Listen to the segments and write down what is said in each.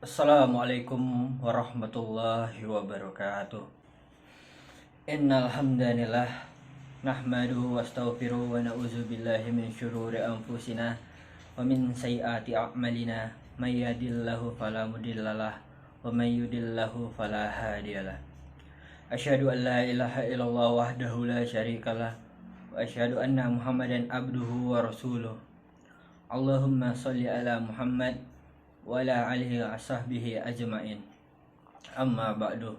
Assalamualaikum warahmatullahi wabarakatuh. Innal hamdanillah nahmaduhu wastaghfiruhu wa na'udzu billahi min syururi anfusina wa min sayyiati a'malina. May yahdihillahu fala mudhillalah wa may yudhlilhu fala hadiyalah. Asyhadu an la ilaha illallah wahdahu la syarikalah wa asyhadu anna Muhammadan abduhu wa rasuluh. Allahumma shalli ala Muhammad wa ala alihi wa sahbihi ajma'in. Amma ba'du.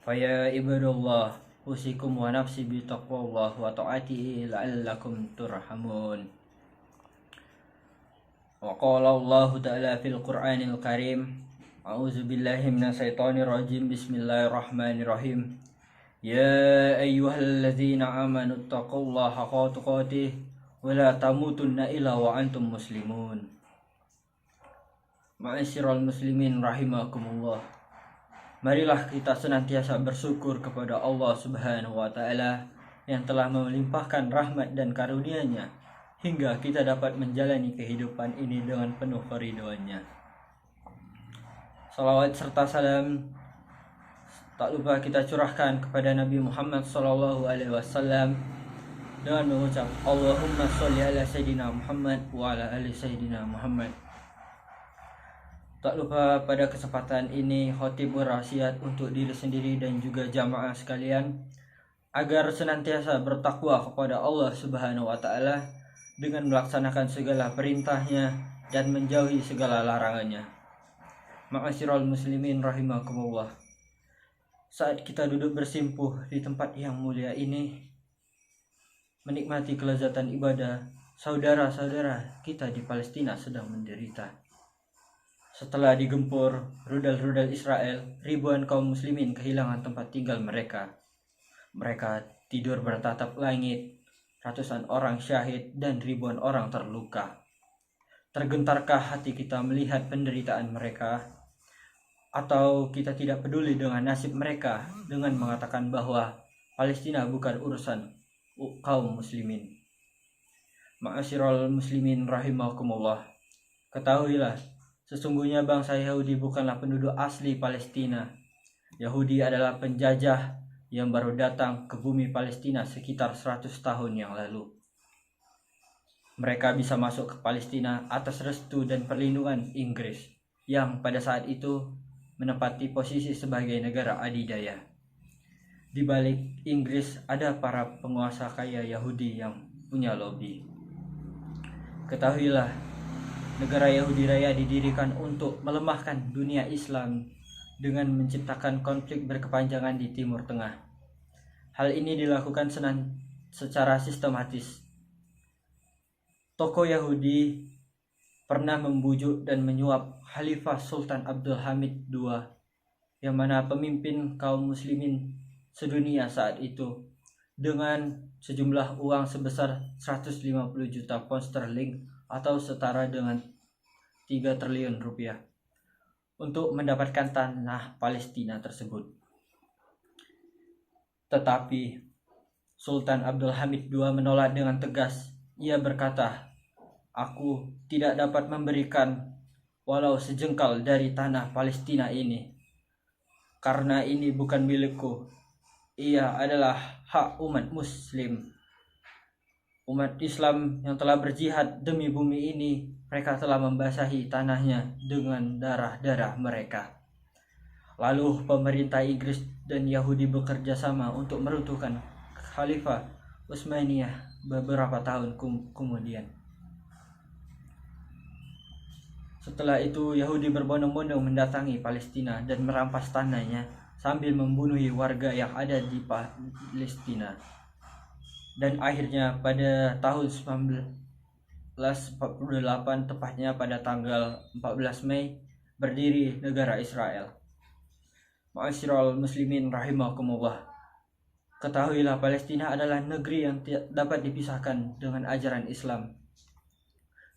Faya ibadallah, usikum wa nafsi bi taqwallah wa ta'atihi la'allakum turhamun. Wa qala Allah ta'ala fil Qur'anil Karim, a'udzu billahi minasyaitonir rajim. Bismillahirrahmanirrahim. Ya ayyuhalladzina amanu taqullaha haqqa tuqatih wa la tamutunna illa wa antum muslimun. Ma'asyiral muslimin rahimakumullah. Marilah kita senantiasa bersyukur kepada Allah Subhanahu wa Ta'ala yang telah melimpahkan rahmat dan karunia-Nya hingga kita dapat menjalani kehidupan ini dengan penuh keridhaan-Nya. Salawat serta salam tak lupa kita curahkan kepada Nabi Muhammad SAW dengan mengucap Allahumma sholli ala Sayyidina Muhammad wa ala ali Sayyidina Muhammad. Tak lupa pada kesempatan ini khotib berwasiat untuk diri sendiri dan juga jamaah sekalian agar senantiasa bertakwa kepada Allah Subhanahu wa Ta'ala dengan melaksanakan segala perintahnya dan menjauhi segala larangannya. Ma'asyiral muslimin rahimakumullah. Saat kita duduk bersimpuh di tempat yang mulia ini, menikmati kelezatan ibadah, saudara-saudara kita di Palestina sedang menderita. Setelah digempur rudal-rudal Israel, ribuan kaum muslimin kehilangan tempat tinggal mereka. Mereka tidur bertatap langit, ratusan orang syahid dan ribuan orang terluka. Tergentarkah hati kita melihat penderitaan mereka? Atau kita tidak peduli dengan nasib mereka dengan mengatakan bahwa Palestina bukan urusan kaum muslimin? Ma'asyiral muslimin rahimakumullah. Ketahuilah, sesungguhnya bangsa Yahudi bukanlah penduduk asli Palestina. Yahudi adalah penjajah yang baru datang ke bumi Palestina sekitar 100 tahun yang lalu. Mereka bisa masuk ke Palestina atas restu dan perlindungan Inggris, yang pada saat itu menempati posisi sebagai negara adidaya. Di balik Inggris ada para penguasa kaya Yahudi yang punya lobby. Ketahuilah, negara Yahudi Raya didirikan untuk melemahkan dunia Islam dengan menciptakan konflik berkepanjangan di Timur Tengah. Hal ini dilakukan secara sistematis. Tokoh Yahudi pernah membujuk dan menyuap Khalifah Sultan Abdul Hamid II, yang mana pemimpin kaum muslimin sedunia saat itu, dengan sejumlah uang sebesar 150 juta pound sterling atau setara dengan 3 triliun rupiah untuk mendapatkan tanah Palestina tersebut. Tetapi Sultan Abdul Hamid II menolak dengan tegas. Ia berkata, "Aku tidak dapat memberikan walau sejengkal dari tanah Palestina ini, karena ini bukan milikku. Ia adalah hak umat muslim. Umat Islam yang telah berjihad demi bumi ini, mereka telah membasahi tanahnya dengan darah-darah mereka." Lalu pemerintah Inggris dan Yahudi bekerja sama untuk meruntuhkan Khalifah Utsmaniyah beberapa tahun kemudian. Setelah itu Yahudi berbondong-bondong mendatangi Palestina dan merampas tanahnya sambil membunuh warga yang ada di Palestina. Dan akhirnya pada tahun 1948, tepatnya pada tanggal 14 Mei, berdiri negara Israel. Ma'asyiral muslimin rahimakumullah. Ketahuilah, Palestina adalah negeri yang tidak dapat dipisahkan dengan ajaran Islam.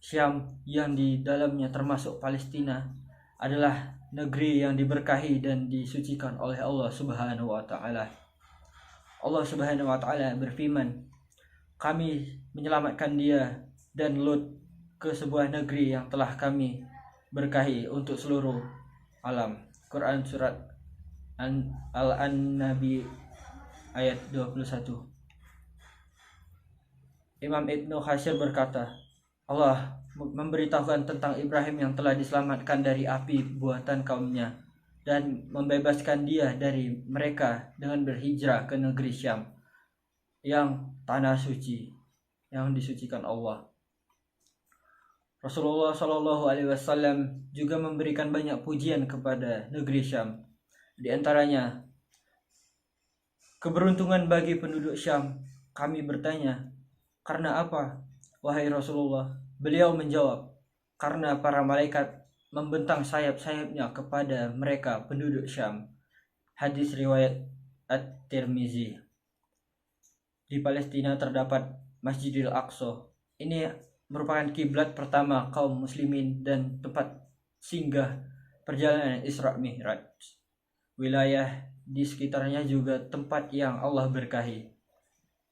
Syam yang di dalamnya termasuk Palestina adalah negeri yang diberkahi dan disucikan oleh Allah Subhanahu wa Ta'ala. Allah Subhanahu wa Ta'ala berfirman, "Kami menyelamatkan dia dan Lut ke sebuah negeri yang telah kami berkahi untuk seluruh alam. Quran surat Al-Nabi ayat 21. Imam Ibnu Katsir berkata, Allah memberitahukan tentang Ibrahim yang telah diselamatkan dari api buatan kaumnya dan membebaskan dia dari mereka dengan berhijrah ke negeri Syam yang tanah suci yang disucikan Allah. Rasulullah Shallallahu Alaihi Wasallam juga memberikan banyak pujian kepada negeri Syam. Di antaranya, keberuntungan bagi penduduk Syam. Kami bertanya, karena apa, wahai Rasulullah? Beliau menjawab, karena para malaikat membentang sayap-sayapnya kepada mereka penduduk Syam. Hadis riwayat At-Tirmizi. Di Palestina terdapat Masjidil Aqsa. Ini merupakan kiblat pertama kaum muslimin dan tempat singgah perjalanan Isra Mi'raj. Wilayah di sekitarnya juga tempat yang Allah berkahi.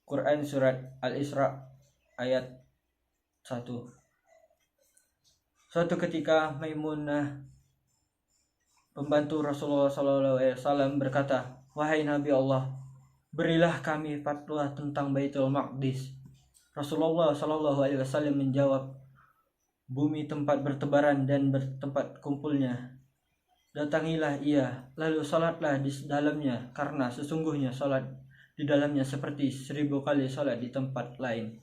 Quran surat Al-Isra ayat 1. Suatu ketika Maimunah, pembantu Rasulullah SAW, berkata, wahai Nabi Allah, berilah kami fatwa tentang Baitul Maqdis. Rasulullah SAW menjawab, bumi tempat bertebaran dan bertempat kumpulnya. Datangilah ia, lalu salatlah di dalamnya, karena sesungguhnya salat di dalamnya seperti 1000 kali salat di tempat lain.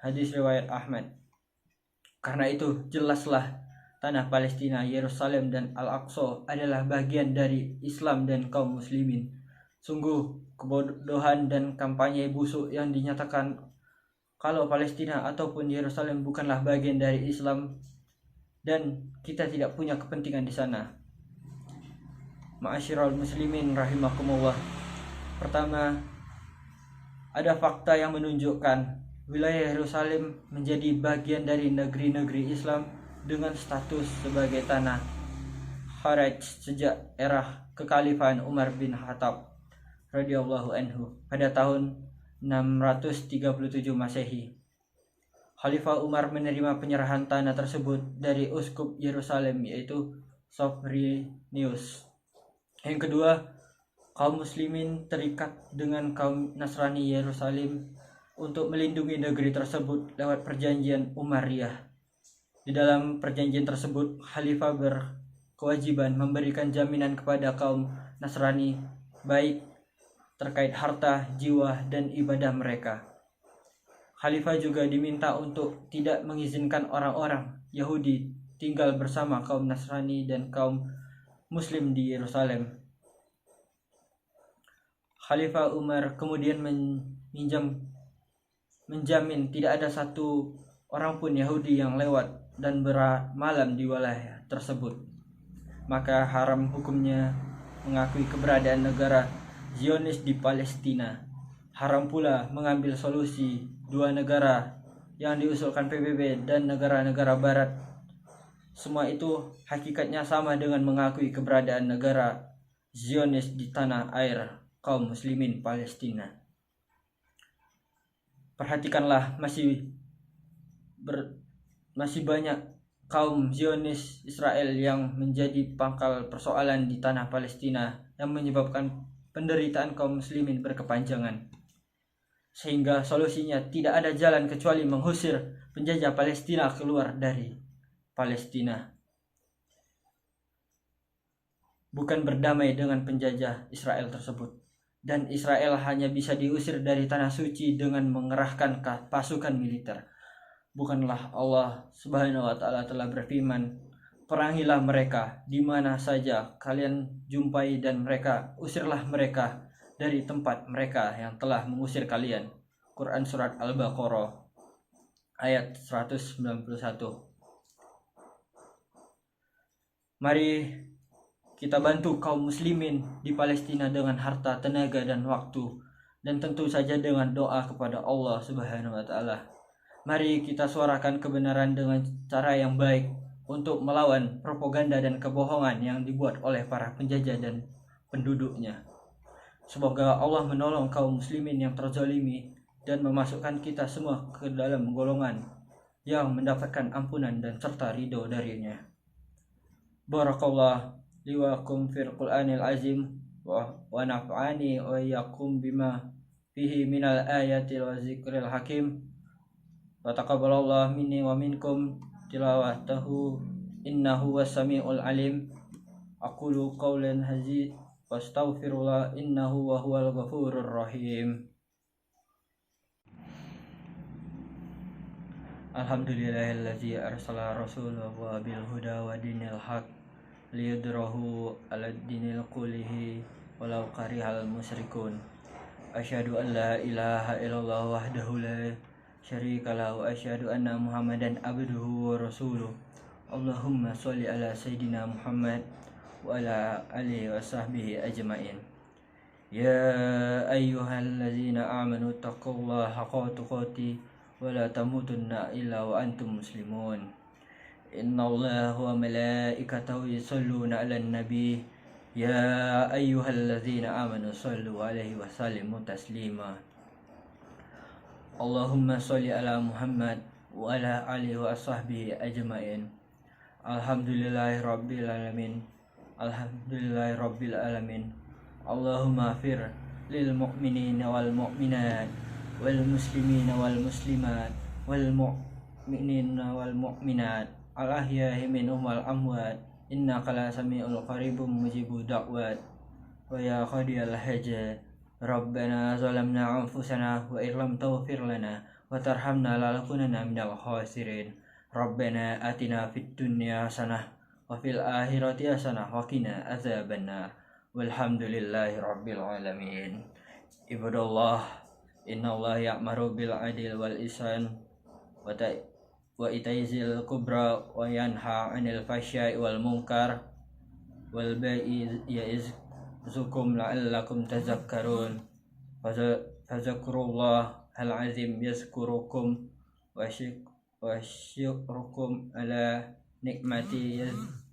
Hadis riwayat Ahmad. Karena itu jelaslah tanah Palestina, Yerusalem dan Al-Aqsa adalah bagian dari Islam dan kaum muslimin. Sungguh kebodohan dan kampanye busuk yang dinyatakan kalau Palestina ataupun Yerusalem bukanlah bagian dari Islam dan kita tidak punya kepentingan di sana. Ma'asyiral muslimin rahimakumullah. Pertama, ada fakta yang menunjukkan wilayah Yerusalem menjadi bagian dari negeri-negeri Islam dengan status sebagai tanah Kharaj sejak era kekhalifahan Umar bin Khattab radhiyallahu anhu pada tahun 637 Masehi. Khalifah Umar menerima penyerahan tanah tersebut dari uskup Yerusalem yaitu Sobrinius. Yang kedua, kaum muslimin terikat dengan kaum Nasrani Yerusalem untuk melindungi negeri tersebut lewat perjanjian Umayyah. Di dalam perjanjian tersebut, khalifah berkewajiban memberikan jaminan kepada kaum Nasrani baik terkait harta, jiwa, dan ibadah mereka. Khalifah juga diminta untuk tidak mengizinkan orang-orang Yahudi tinggal bersama kaum Nasrani dan kaum Muslim di Yerusalem. Khalifah Umar kemudian menjamin tidak ada satu orang pun Yahudi yang lewat dan bermalam di wilayah tersebut. Maka haram hukumnya mengakui keberadaan negara Zionis di Palestina. Haram pula mengambil solusi dua negara yang diusulkan PBB dan negara-negara barat. Semua itu hakikatnya sama dengan mengakui keberadaan negara Zionis di tanah air kaum muslimin Palestina. Perhatikanlah, masih banyak kaum Zionis Israel yang menjadi pangkal persoalan di tanah Palestina yang menyebabkan penderitaan kaum muslimin berkepanjangan. Sehingga solusinya tidak ada jalan kecuali mengusir penjajah Palestina keluar dari Palestina. Bukan berdamai dengan penjajah Israel tersebut. Dan Israel hanya bisa diusir dari tanah suci dengan mengerahkan pasukan militer. Bukanlah Allah Subhanahu wa taala telah berfirman, perangilah mereka di mana saja kalian jumpai dan mereka usirlah mereka dari tempat mereka yang telah mengusir kalian. Quran surat Al-Baqarah ayat 191. Mari kita bantu kaum muslimin di Palestina dengan harta, tenaga, dan waktu, dan tentu saja dengan doa kepada Allah Subhanahu wa taala. Mari kita suarakan kebenaran dengan cara yang baik untuk melawan propaganda dan kebohongan yang dibuat oleh para penjajah dan penduduknya. Semoga Allah menolong kaum muslimin yang terzalimi dan memasukkan kita semua ke dalam golongan yang mendapatkan ampunan dan serta ridho darinya. Barakallah li wa lakum fil Qur'anil azim wa naf'ani wa iyyakum bima fihi minal ayati wa zikril hakim. Wa taqabbalallahu minni wa minkum tilawatahu innahu was-sami'ul alim. Aqulu qawlan hadza wastaghfirullah innahu wa huwal ghafurur rahim. Alhamdulillahilladzi arsala rasulahu bil huda wa dinil haq liyudhhirahu 'alad dinil kullihi walau karihal musyrikun. Asyhadu an la ilaha illallah wahdahu la syarika lahu wa asyhadu anna Muhammadan abduhu wa rasuluh. Allahumma sholli ala sayidina Muhammad wa ala alihi wa sahbihi ajmain. Ya ayyuhalladzina amanu taqullaha haqqa tuqatih wa la tamutunna illa wa antum muslimun. Innallaha wa malaikatahu yusholluna 'alan nabi. Ya ayyuhalladzina amanu shollu 'alaihi wa sallimu taslima. Allahumma sholli ala Muhammad wa ala alihi wa sahbihi ajmain. Alhamdulillahirabbil alamin. Alhamdulillahirabbil alamin. Allahumma fir lil mu'minina wal mu'minat wal muslimina wal muslimat wal mu'minina wal mu'minat al ahya'i minhum wal amwat innaka la sami'ul qaribum mujibud da'wat wa ya qadiyal hajat rabbana zalamna anfusana wa illam taghfir lana wa tarhamna lanakunanna minal khasirin. Rabbana atina fid dunya hasanah wa fil akhirati hasanah wa qina adzabannar. Walhamdulillahi rabbil alamin. Ibadallah, innallaha ya'muru bil adli wal ihsan wa itaizil kubra wa yanha 'anil fahsya'i wal munkar wal baghi ya'izukum la'allakum tadhakkarun. Fazkurullah al azim yazkurukum wa syukrukum ala nikmati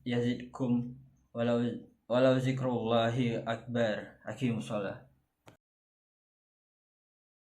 yazidkum walau zikrullahi akbar. Aqimus shalah.